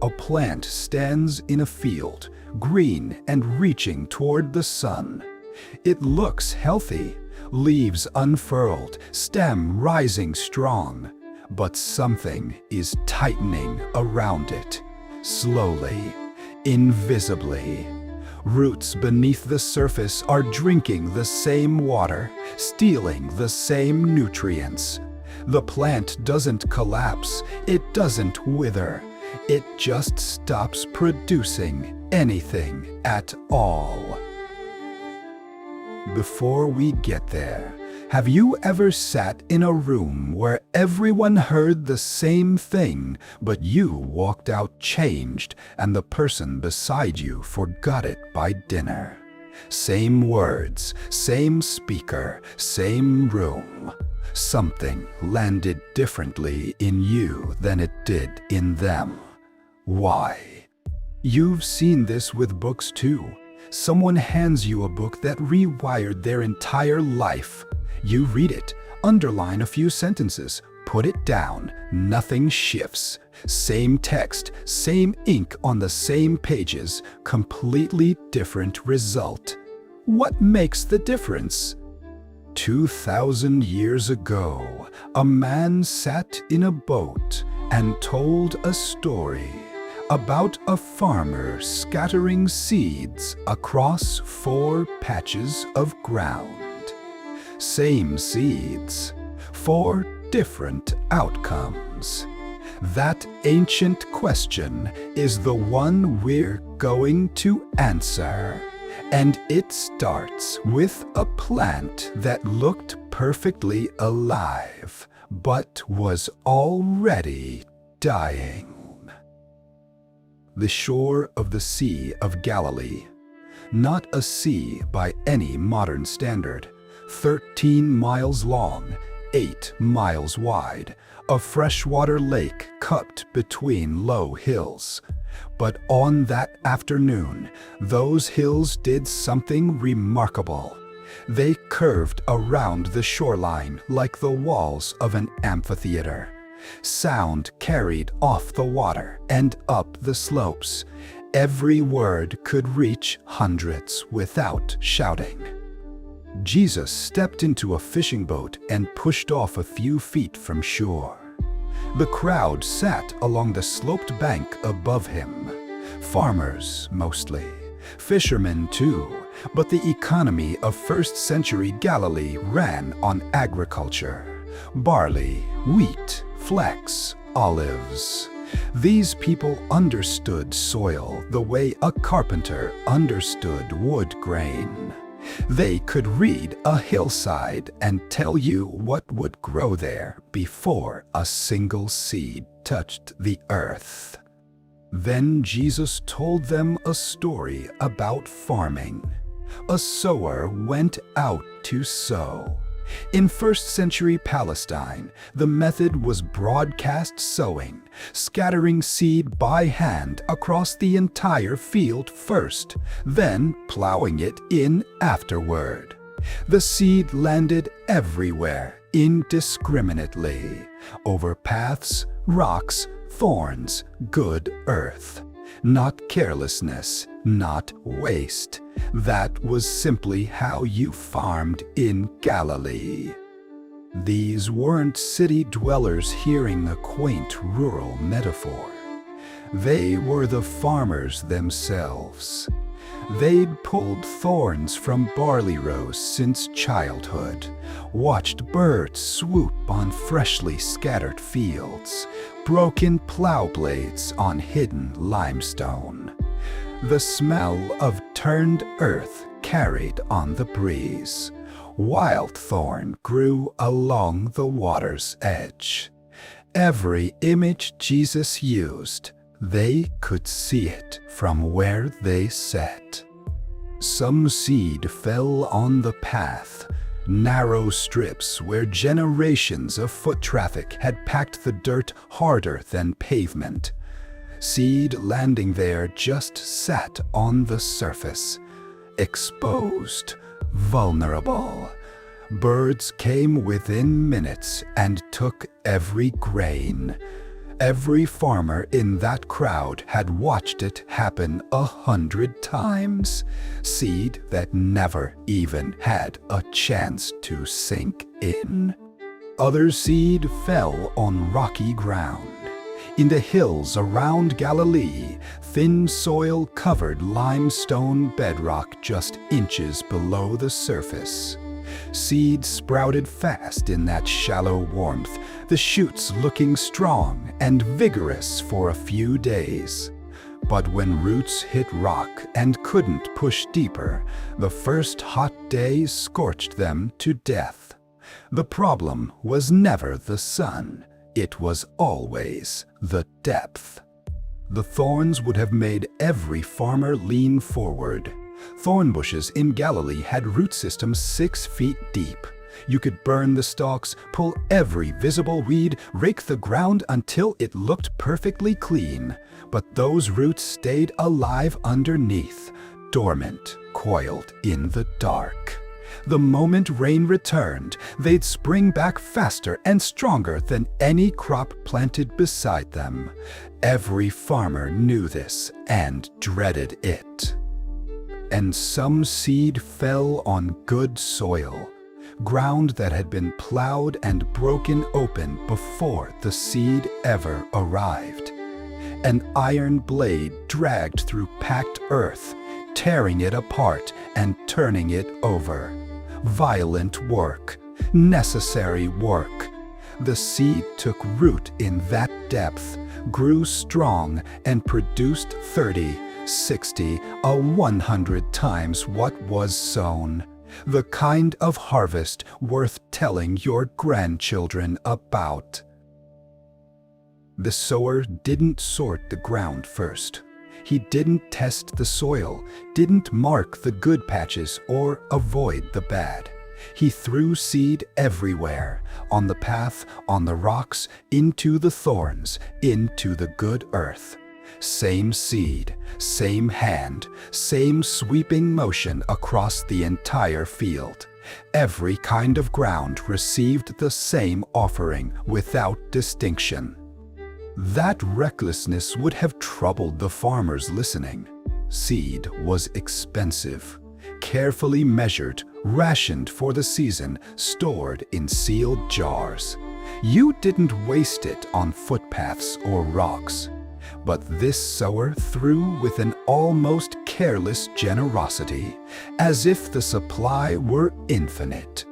A plant stands in a field, green and reaching toward the sun. It looks healthy, leaves unfurled, stem rising strong. But something is tightening around it, slowly, invisibly. Roots beneath the surface are drinking the same water, stealing the same nutrients. The plant doesn't collapse, it doesn't wither. It just stops producing anything at all. Before we get there, have you ever sat in a room where everyone heard the same thing, but you walked out changed and the person beside you forgot it by dinner? Same words, same speaker, same room. Something landed differently in you than it did in them. Why? You've seen this with books too. Someone hands you a book that rewired their entire life. You read it, underline a few sentences, put it down, nothing shifts. Same text, same ink on the same pages, completely different result. What makes the difference? 2,000 years ago, a man sat in a boat and told a story about a farmer scattering seeds across 4 patches of ground. Same seeds, 4 different outcomes. That ancient question is the one we're going to answer. And it starts with a plant that looked perfectly alive, but was already dying. The shore of the Sea of Galilee, not a sea by any modern standard, 13 miles long, 8 miles wide, a freshwater lake cupped between low hills. But on that afternoon, those hills did something remarkable. They curved around the shoreline like the walls of an amphitheater. Sound carried off the water and up the slopes. Every word could reach hundreds without shouting. Jesus stepped into a fishing boat and pushed off a few feet from shore. The crowd sat along the sloped bank above him. Farmers, mostly. Fishermen, too. But the economy of first-century Galilee ran on agriculture. Barley, wheat, flax, olives. These people understood soil the way a carpenter understood wood grain. They could read a hillside and tell you what would grow there before a single seed touched the earth. Then Jesus told them a story about farming. A sower went out to sow. In first-century Palestine, the method was broadcast sowing, scattering seed by hand across the entire field first, then plowing it in afterward. The seed landed everywhere, indiscriminately, over paths, rocks, thorns, good earth. Not carelessness, not waste. That was simply how you farmed in Galilee. These weren't city dwellers hearing a quaint rural metaphor. They were the farmers themselves. They'd pulled thorns from barley rows since childhood, watched birds swoop on freshly scattered fields, broken plow blades on hidden limestone. The smell of turned earth carried on the breeze. Wild thorn grew along the water's edge. Every image Jesus used, they could see it from where they sat. Some seed fell on the path, narrow strips where generations of foot traffic had packed the dirt harder than pavement. Seed landing there just sat on the surface, exposed, vulnerable. Birds came within minutes and took every grain. Every farmer in that crowd had watched it happen 100 times. Seed that never even had a chance to sink in. Other seed fell on rocky ground. In the hills around Galilee, thin soil covered limestone bedrock just inches below the surface. Seed sprouted fast in that shallow warmth, the shoots looking strong and vigorous for a few days. But when roots hit rock and couldn't push deeper, the first hot day scorched them to death. The problem was never the sun, it was always the depth. The thorns would have made every farmer lean forward. Thorn bushes in Galilee had root systems 6 feet deep. You could burn the stalks, pull every visible weed, rake the ground until it looked perfectly clean. But those roots stayed alive underneath, dormant, coiled in the dark. The moment rain returned, they'd spring back faster and stronger than any crop planted beside them. Every farmer knew this and dreaded it. And some seed fell on good soil, ground that had been plowed and broken open before the seed ever arrived. An iron blade dragged through packed earth, tearing it apart and turning it over. Violent work, necessary work. The seed took root in that depth, grew strong, and produced 30, 60, 100 times what was sown. The kind of harvest worth telling your grandchildren about. The sower didn't sort the ground first. He didn't test the soil, didn't mark the good patches or avoid the bad. He threw seed everywhere, on the path, on the rocks, into the thorns, into the good earth. Same seed, same hand, same sweeping motion across the entire field. Every kind of ground received the same offering without distinction. That recklessness would have troubled the farmers listening. Seed was expensive, carefully measured, rationed for the season, stored in sealed jars. You didn't waste it on footpaths or rocks. But this sower threw with an almost careless generosity, as if the supply were infinite,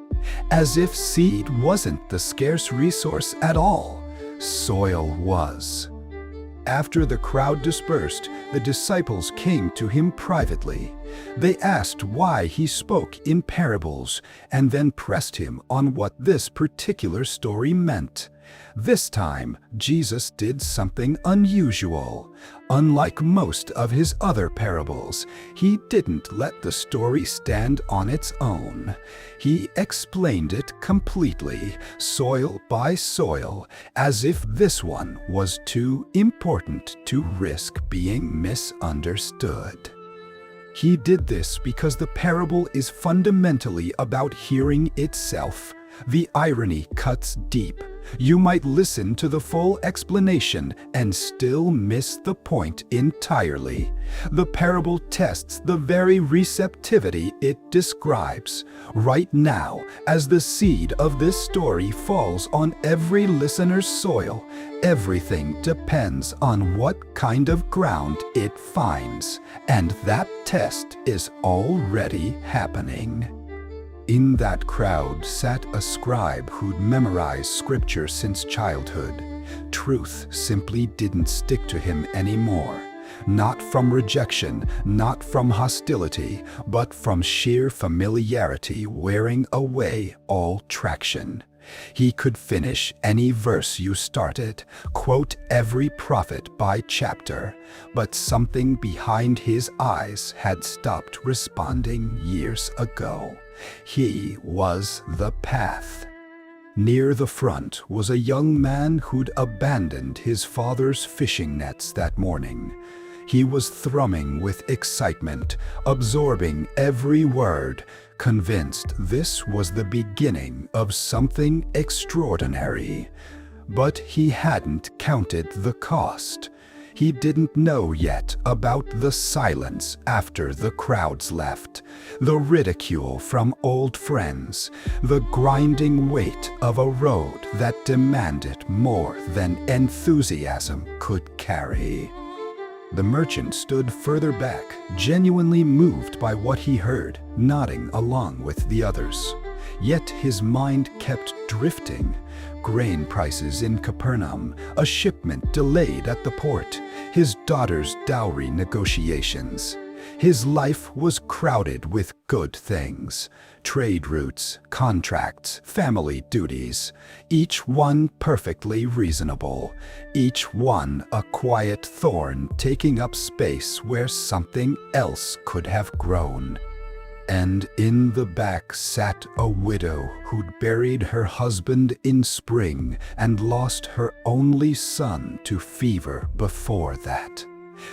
as if seed wasn't the scarce resource at all. Soil was. After the crowd dispersed, the disciples came to him privately. They asked why he spoke in parables, and then pressed him on what this particular story meant. This time, Jesus did something unusual. Unlike most of his other parables, he didn't let the story stand on its own. He explained it completely, soil by soil, as if this one was too important to risk being misunderstood. He did this because the parable is fundamentally about hearing itself. The irony cuts deep. You might listen to the full explanation and still miss the point entirely. The parable tests the very receptivity it describes. Right now, as the seed of this story falls on every listener's soil, everything depends on what kind of ground it finds, and that test is already happening. In that crowd sat a scribe who'd memorized scripture since childhood. Truth simply didn't stick to him anymore. Not from rejection, not from hostility, but from sheer familiarity wearing away all traction. He could finish any verse you started, quote every prophet by chapter, but something behind his eyes had stopped responding years ago. He was the path. Near the front was a young man who'd abandoned his father's fishing nets that morning. He was thrumming with excitement, absorbing every word, convinced this was the beginning of something extraordinary. But he hadn't counted the cost. He didn't know yet about the silence after the crowds left, the ridicule from old friends, the grinding weight of a road that demanded more than enthusiasm could carry. The merchant stood further back, genuinely moved by what he heard, nodding along with the others. Yet his mind kept drifting. Grain prices in Capernaum, a shipment delayed at the port, his daughter's dowry negotiations. His life was crowded with good things, trade routes, contracts, family duties, each one perfectly reasonable, each one a quiet thorn taking up space where something else could have grown. And in the back sat a widow who'd buried her husband in spring and lost her only son to fever before that.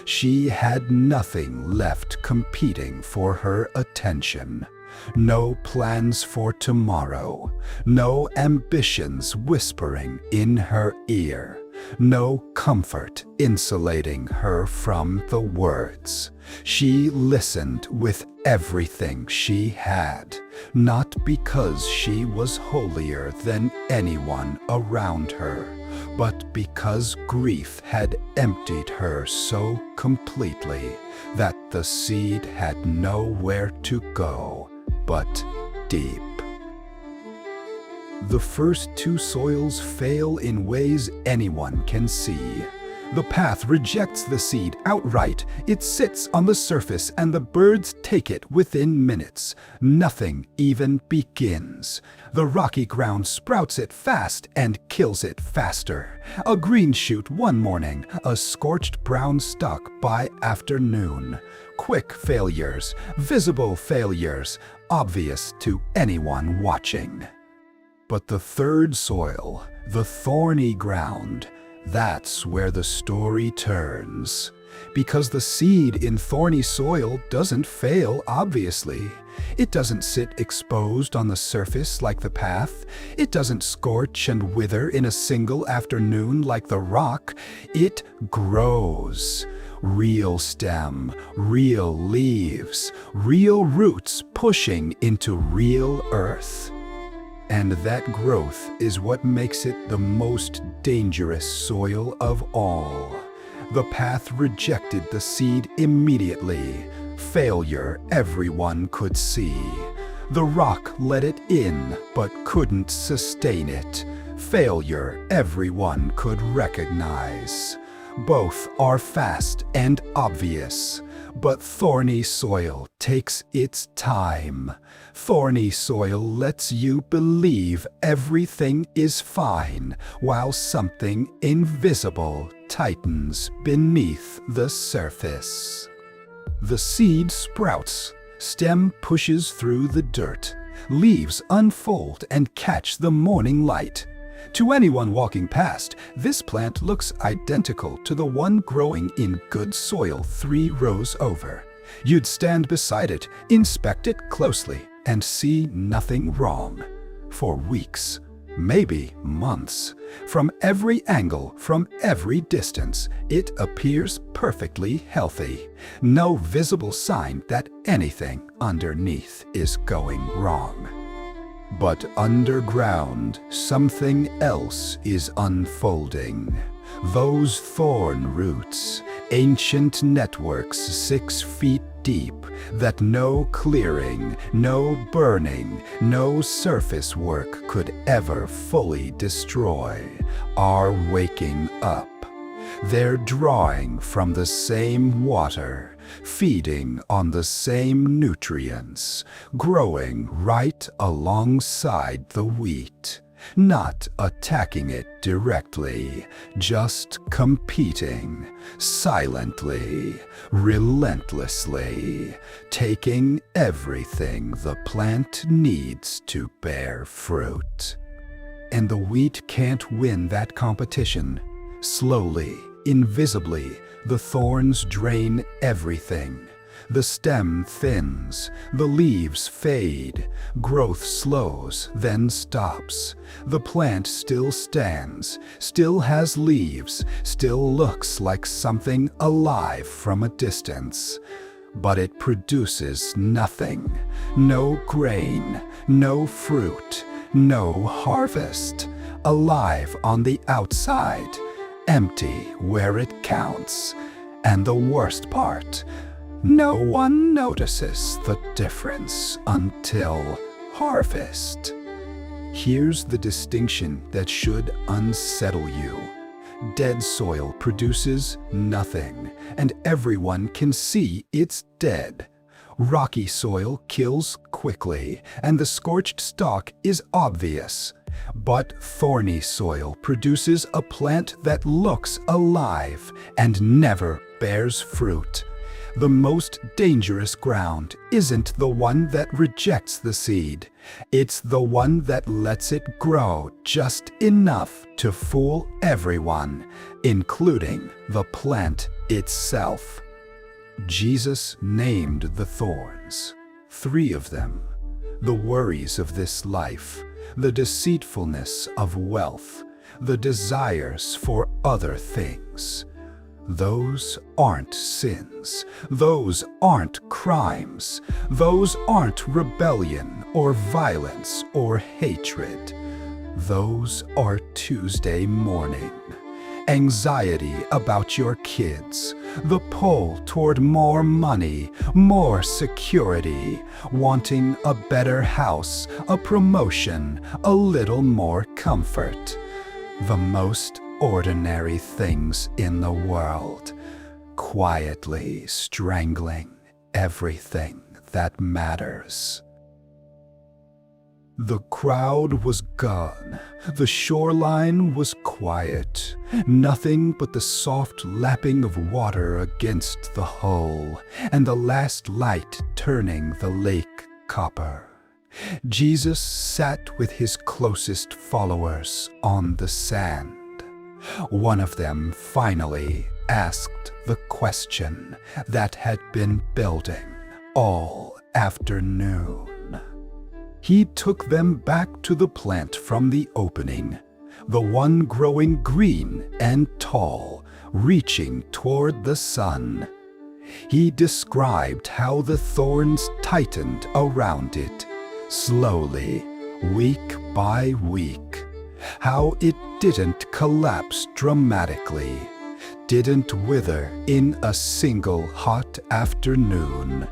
She had nothing left competing for her attention. No plans for tomorrow, no ambitions whispering in her ear, no comfort insulating her from the words. She listened with everything she had, not because she was holier than anyone around her, but because grief had emptied her so completely that the seed had nowhere to go but deep. The first two soils fail in ways anyone can see. The path rejects the seed outright. It sits on the surface and the birds take it within minutes. Nothing even begins. The rocky ground sprouts it fast and kills it faster. A green shoot one morning, a scorched brown stalk by afternoon. Quick failures, visible failures, obvious to anyone watching. But the third soil, the thorny ground, that's where the story turns. Because the seed in thorny soil doesn't fail, obviously. It doesn't sit exposed on the surface like the path. It doesn't scorch and wither in a single afternoon like the rock. It grows. Real stem, real leaves, real roots pushing into real earth. And that growth is what makes it the most dangerous soil of all. The path rejected the seed immediately. Failure everyone could see. The rock let it in, but couldn't sustain it. Failure everyone could recognize. Both are fast and obvious. But thorny soil takes its time. Thorny soil lets you believe everything is fine, while something invisible tightens beneath the surface. The seed sprouts, stem pushes through the dirt, leaves unfold and catch the morning light. To anyone walking past, this plant looks identical to the one growing in good soil 3 rows over. You'd stand beside it, inspect it closely, and see nothing wrong. For weeks, maybe months, from every angle, from every distance, it appears perfectly healthy. No visible sign that anything underneath is going wrong. But underground, something else is unfolding. Those thorn roots, ancient networks 6 feet deep, that no clearing, no burning, no surface work could ever fully destroy, are waking up. They're drawing from the same water, feeding on the same nutrients, growing right alongside the wheat, not attacking it directly, just competing, silently, relentlessly, taking everything the plant needs to bear fruit. And the wheat can't win that competition. Slowly, invisibly, the thorns drain everything. The stem thins, the leaves fade, growth slows, then stops. The plant still stands, still has leaves, still looks like something alive from a distance. But it produces nothing, no grain, no fruit, no harvest. Alive on the outside, empty where it counts. And the worst part, no one notices the difference until harvest. Here's the distinction that should unsettle you. Dead soil produces nothing, and everyone can see it's dead. Rocky soil kills quickly, and the scorched stalk is obvious. But thorny soil produces a plant that looks alive and never bears fruit. The most dangerous ground isn't the one that rejects the seed. It's the one that lets it grow just enough to fool everyone, including the plant itself. Jesus named the thorns, 3 of them: the worries of this life, the deceitfulness of wealth, the desires for other things. Those aren't sins. Those aren't crimes. Those aren't rebellion or violence or hatred. Those are Tuesday morning. Anxiety about your kids, the pull toward more money, more security, wanting a better house, a promotion, a little more comfort. The most ordinary things in the world, quietly strangling everything that matters. The crowd was gone. The shoreline was quiet. Nothing but the soft lapping of water against the hull, and the last light turning the lake copper. Jesus sat with his closest followers on the sand. One of them finally asked the question that had been building all afternoon. He took them back to the plant from the opening, the one growing green and tall, reaching toward the sun. He described how the thorns tightened around it, slowly, week by week. How it didn't collapse dramatically, didn't wither in a single hot afternoon.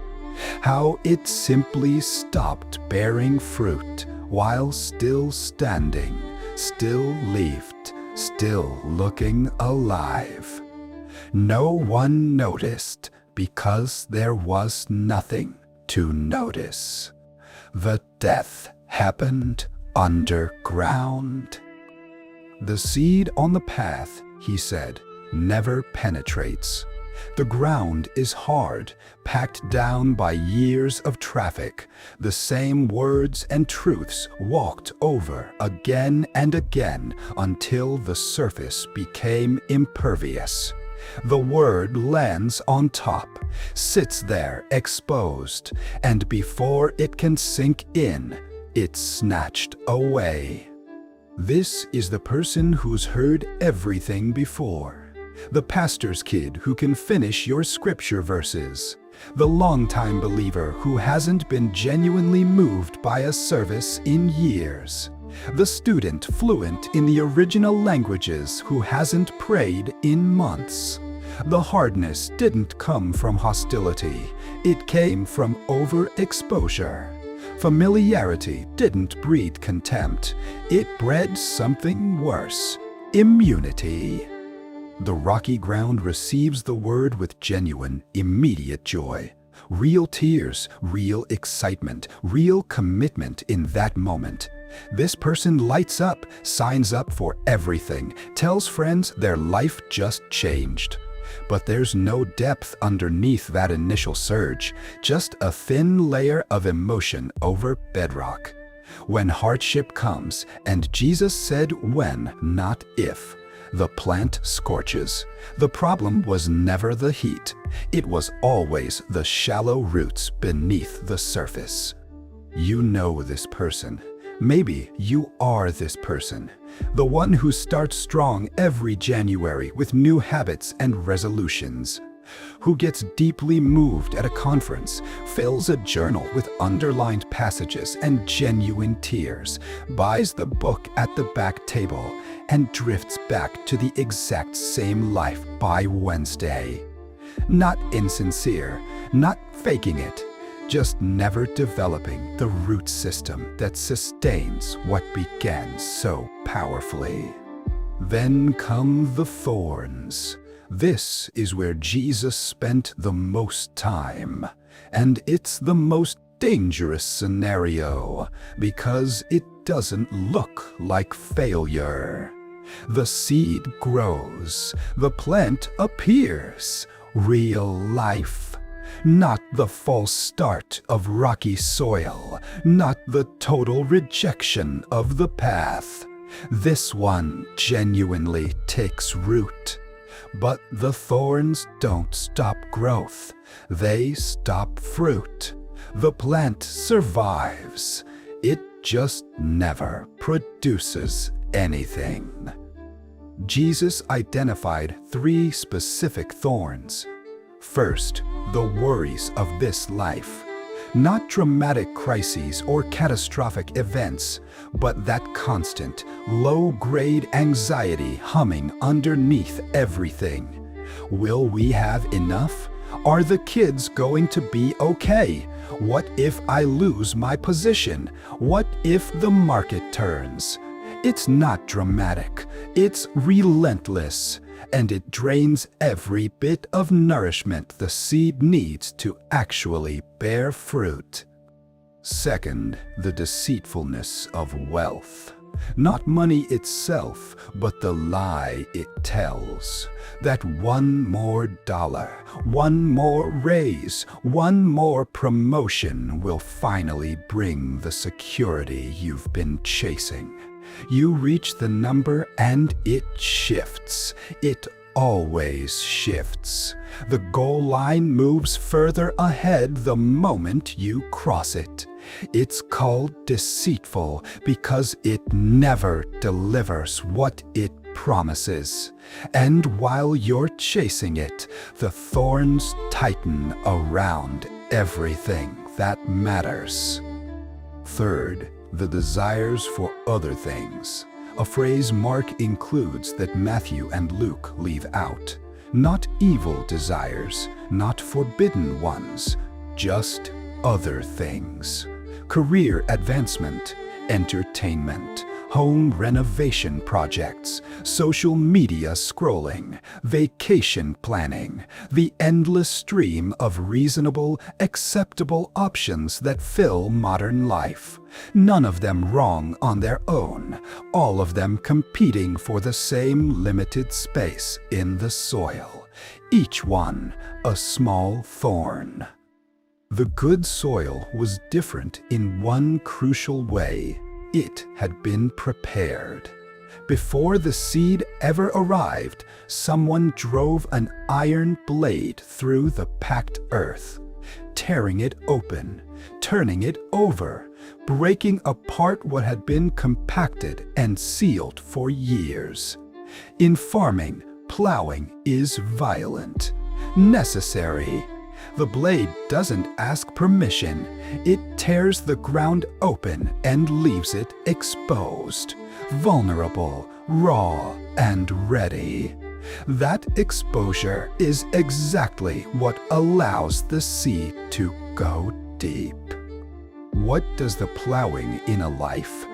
How it simply stopped bearing fruit while still standing, still leafed, still looking alive. No one noticed because there was nothing to notice. The death happened underground. The seed on the path, he said, never penetrates. The ground is hard, packed down by years of traffic, the same words and truths walked over again and again until the surface became impervious. The word lands on top, sits there exposed, and before it can sink in, it's snatched away. This is the person who's heard everything before. The pastor's kid who can finish your scripture verses. The longtime believer who hasn't been genuinely moved by a service in years. The student fluent in the original languages who hasn't prayed in months. The hardness didn't come from hostility. It came from overexposure. Familiarity didn't breed contempt. It bred something worse: immunity. The rocky ground receives the word with genuine, immediate joy. Real tears, real excitement, real commitment in that moment. This person lights up, signs up for everything, tells friends their life just changed. But there's no depth underneath that initial surge, just a thin layer of emotion over bedrock. When hardship comes, and Jesus said when, not if, The plant scorches. The problem was never the heat. It was always the shallow roots beneath the surface. You know this person. Maybe you are this person. The one who starts strong every January with new habits and resolutions. Who gets deeply moved at a conference, fills a journal with underlined passages and genuine tears, buys the book at the back table, and drifts back to the exact same life by Wednesday. Not insincere, not faking it, just never developing the root system that sustains what began so powerfully. Then come the thorns. This is where Jesus spent the most time, and it's the most dangerous scenario because it doesn't look like failure. The seed grows, the plant appears, real life. Not the false start of rocky soil, not the total rejection of the path. This one genuinely takes root. But the thorns don't stop growth, they stop fruit. The plant survives, it just never produces anything. Jesus identified 3 specific thorns. First, the worries of this life. Not dramatic crises or catastrophic events, but that constant, low-grade anxiety humming underneath everything. Will we have enough? Are the kids going to be okay? What if I lose my position? What if the market turns? It's not dramatic, it's relentless, and it drains every bit of nourishment the seed needs to actually bear fruit. Second, the deceitfulness of wealth. Not money itself, but the lie it tells. That one more dollar, one more raise, one more promotion will finally bring the security you've been chasing. You reach the number and it shifts. It always shifts. The goal line moves further ahead the moment you cross it. It's called deceitful because it never delivers what it promises. And while you're chasing it, the thorns tighten around everything that matters. Third, the desires for other things. A phrase Mark includes that Matthew and Luke leave out. Not evil desires, not forbidden ones, just other things. Career advancement, entertainment, home renovation projects, social media scrolling, vacation planning, the endless stream of reasonable, acceptable options that fill modern life. None of them wrong on their own, all of them competing for the same limited space in the soil, each one a small thorn. The good soil was different in one crucial way. It had been prepared. Before the seed ever arrived, someone drove an iron blade through the packed earth, tearing it open, turning it over, breaking apart what had been compacted and sealed for years. In farming, plowing is violent, necessary. The blade doesn't ask permission. It tears the ground open and leaves it exposed, vulnerable, raw, and ready. That exposure is exactly what allows the seed to go deep. What does the plowing in a life?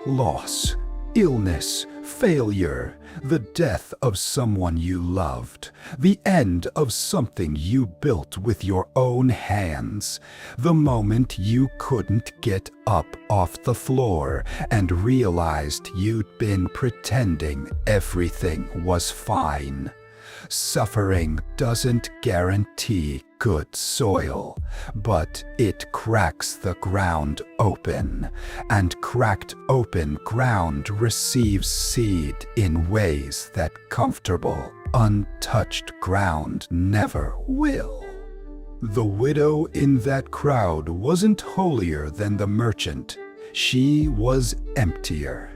Loss, illness, failure, the death of someone you loved, the end of something you built with your own hands, the moment you couldn't get up off the floor and realized you'd been pretending everything was fine. Suffering doesn't guarantee good soil, but it cracks the ground open, and cracked open ground receives seed in ways that comfortable, untouched ground never will. The widow in that crowd wasn't holier than the merchant. She was emptier.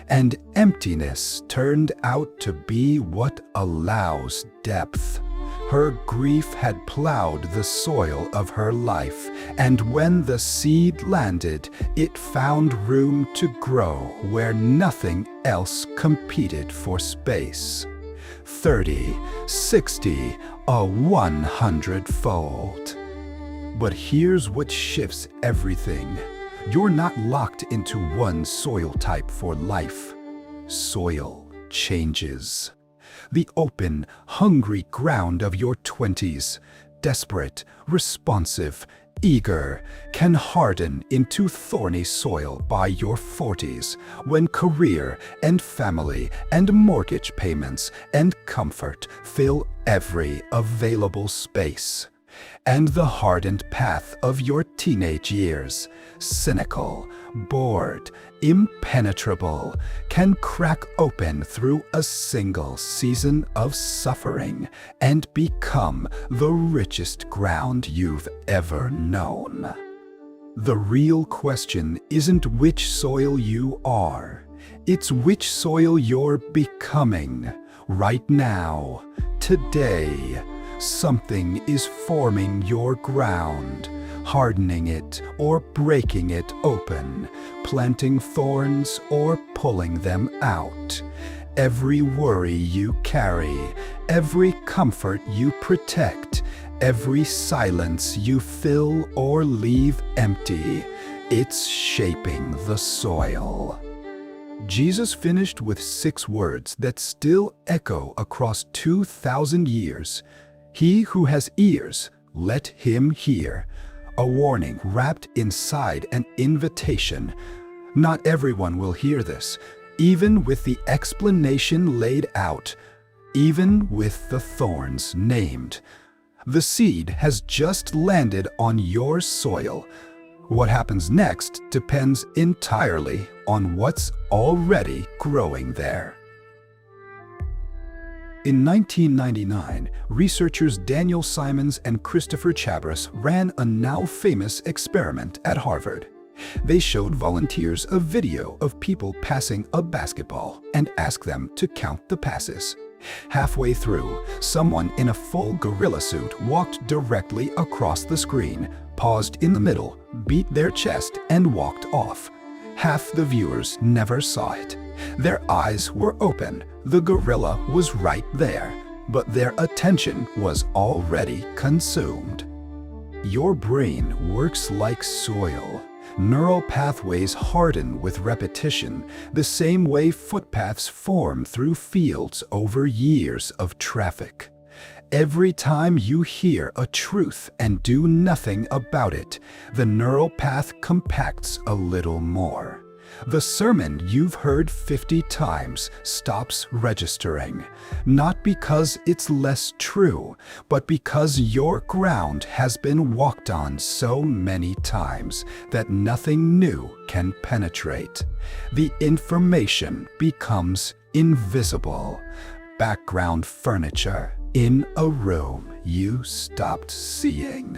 And emptiness turned out to be what allows depth. Her grief had plowed the soil of her life, and when the seed landed, it found room to grow where nothing else competed for space. 30, 60, a 100-fold. But here's what shifts everything. You're not locked into one soil type for life. Soil changes. The open, hungry ground of your 20s, desperate, responsive, eager, can harden into thorny soil by your 40s, when career and family and mortgage payments and comfort fill every available space. And the hardened path of your teenage years, cynical, bored, impenetrable, can crack open through a single season of suffering and become the richest ground you've ever known. The real question isn't which soil you are, it's which soil you're becoming right now, today. Something is forming your ground, hardening it or breaking it open, planting thorns or pulling them out. Every worry you carry, every comfort you protect, every silence you fill or leave empty, it's shaping the soil. Jesus finished with 6 words that still echo across 2,000 years. He who has ears, let him hear. A warning wrapped inside an invitation. Not everyone will hear this, even with the explanation laid out, even with the thorns named. The seed has just landed on your soil. What happens next depends entirely on what's already growing there. In 1999, researchers Daniel Simons and Christopher Chabris ran a now-famous experiment at Harvard. They showed volunteers a video of people passing a basketball and asked them to count the passes. Halfway through, someone in a full gorilla suit walked directly across the screen, paused in the middle, beat their chest, and walked off. Half the viewers never saw it. Their eyes were open, the gorilla was right there, but their attention was already consumed. Your brain works like soil. Neural pathways harden with repetition, the same way footpaths form through fields over years of traffic. Every time you hear a truth and do nothing about it, the neural path compacts a little more. The sermon you've heard 50 times stops registering, not because it's less true, but because your ground has been walked on so many times that nothing new can penetrate. The information becomes invisible, background furniture in a room you stopped seeing.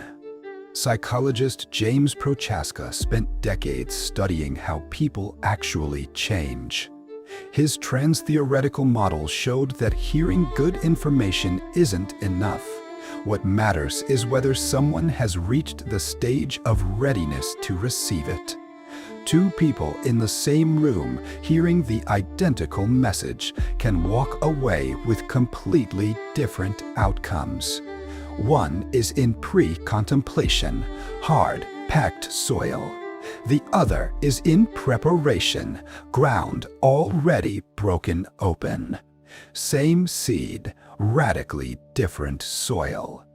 Psychologist James Prochaska spent decades studying how people actually change. His trans-theoretical model showed that hearing good information isn't enough. What matters is whether someone has reached the stage of readiness to receive it. 2 people in the same room hearing the identical message can walk away with completely different outcomes. One is in pre-contemplation, hard, packed soil. The other is in preparation, ground already broken open. Same seed, radically different soil.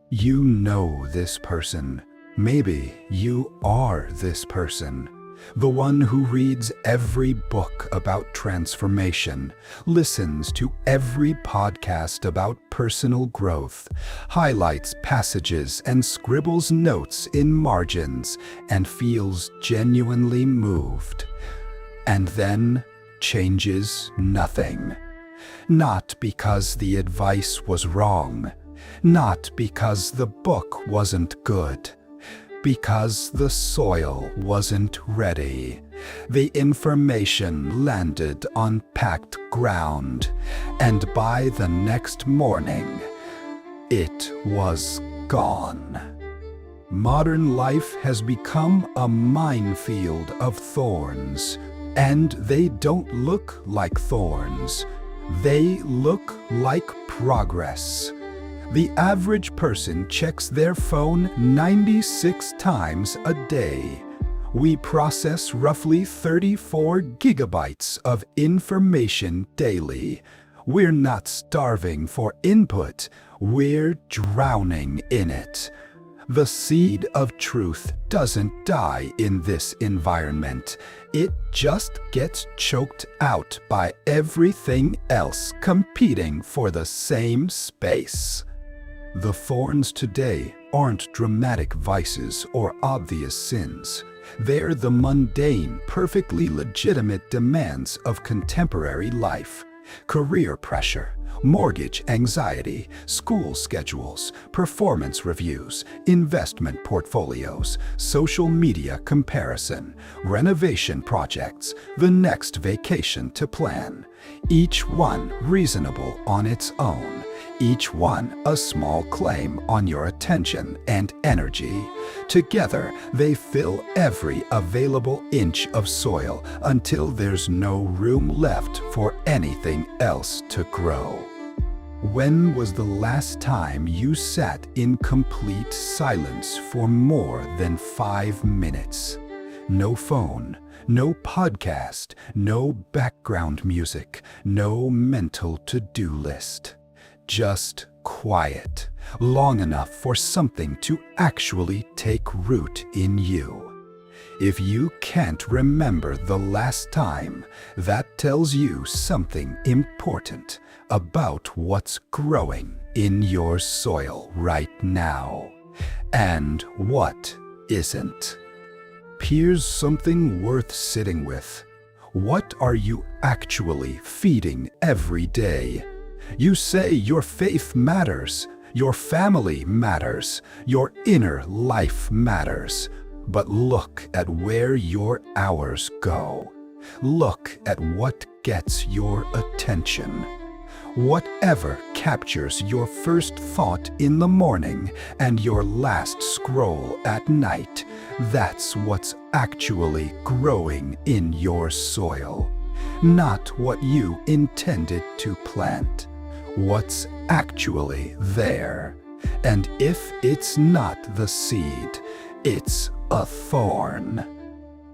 You know this person. Maybe you are this person. The one who reads every book about transformation, listens to every podcast about personal growth, highlights passages and scribbles notes in margins, and feels genuinely moved. And then changes nothing. Not because the advice was wrong, not because the book wasn't good, because the soil wasn't ready. The information landed on packed ground, and by the next morning, it was gone. Modern life has become a minefield of thorns, and they don't look like thorns. They look like progress. The average person checks their phone 96 times a day. We process roughly 34 gigabytes of information daily. We're not starving for input, we're drowning in it. The seed of truth doesn't die in this environment. It just gets choked out by everything else competing for the same space. The thorns today aren't dramatic vices or obvious sins. They're the mundane, perfectly legitimate demands of contemporary life. Career pressure, mortgage anxiety, school schedules, performance reviews, investment portfolios, social media comparison, renovation projects, the next vacation to plan. Each one reasonable on its own. Each one a small claim on your attention and energy. Together, they fill every available inch of soil until there's no room left for anything else to grow. When was the last time you sat in complete silence for more than 5 minutes? No phone, no podcast, no background music, no mental to-do list. Just quiet, long enough for something to actually take root in you. If you can't remember the last time, that tells you something important about what's growing in your soil right now, and what isn't. Here's something worth sitting with. What are you actually feeding every day? You say your faith matters, your family matters, your inner life matters. But look at where your hours go. Look at what gets your attention. Whatever captures your first thought in the morning and your last scroll at night, that's what's actually growing in your soil. Not what you intended to plant. What's actually there. And if it's not the seed, it's a thorn.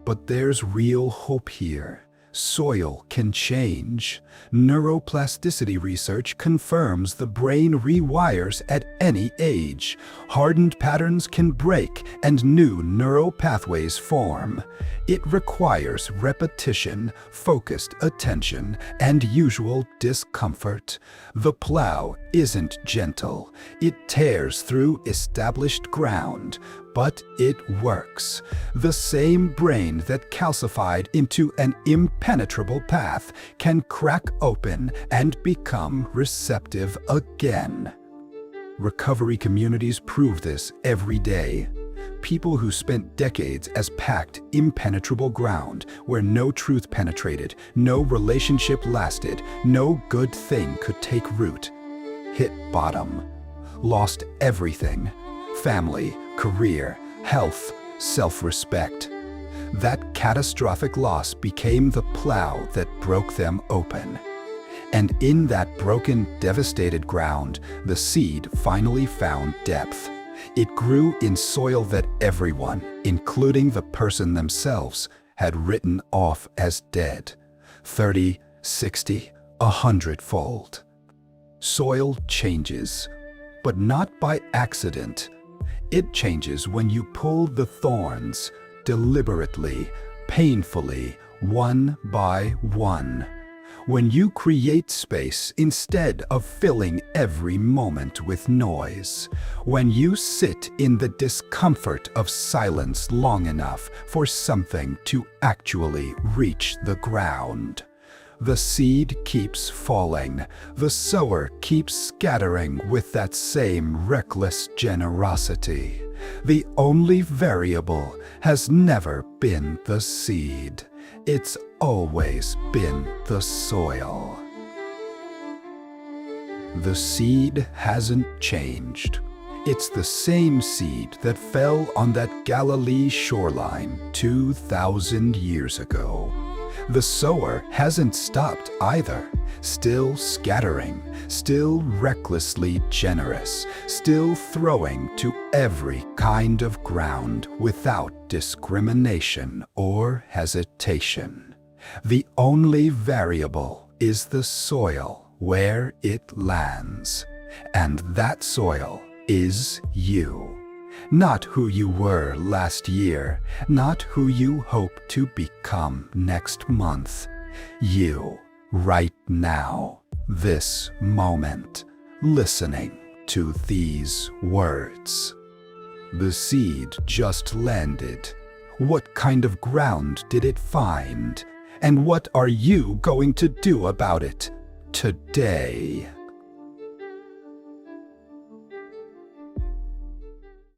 But there's real hope here. Soil can change. Neuroplasticity research confirms the brain rewires at any age. Hardened patterns can break and new neural pathways form. It requires repetition, focused attention, and usual discomfort. The plow isn't gentle. It tears through established ground, but it works. The same brain that calcified into an impenetrable path can crack open and become receptive again. Recovery communities prove this every day. People who spent decades as packed, impenetrable ground where no truth penetrated, no relationship lasted, no good thing could take root, hit bottom, lost everything: family, career, health, self-respect. That catastrophic loss became the plow that broke them open. And in that broken, devastated ground, the seed finally found depth. It grew in soil that everyone, including the person themselves, had written off as dead. 30, 60, 100-fold. Soil changes, but not by accident. It changes when you pull the thorns deliberately, painfully, one by one. When you create space instead of filling every moment with noise, when you sit in the discomfort of silence long enough for something to actually reach the ground, the seed keeps falling, the sower keeps scattering with that same reckless generosity. The only variable has never been the seed. It's always been the soil. The seed hasn't changed. It's the same seed that fell on that Galilee shoreline 2,000 years ago. The sower hasn't stopped either, still scattering, still recklessly generous, still throwing to every kind of ground without discrimination or hesitation. The only variable is the soil where it lands, and that soil is you. Not who you were last year, not who you hope to become next month. You, right now, this moment, listening to these words. The seed just landed. What kind of ground did it find? And what are you going to do about it today?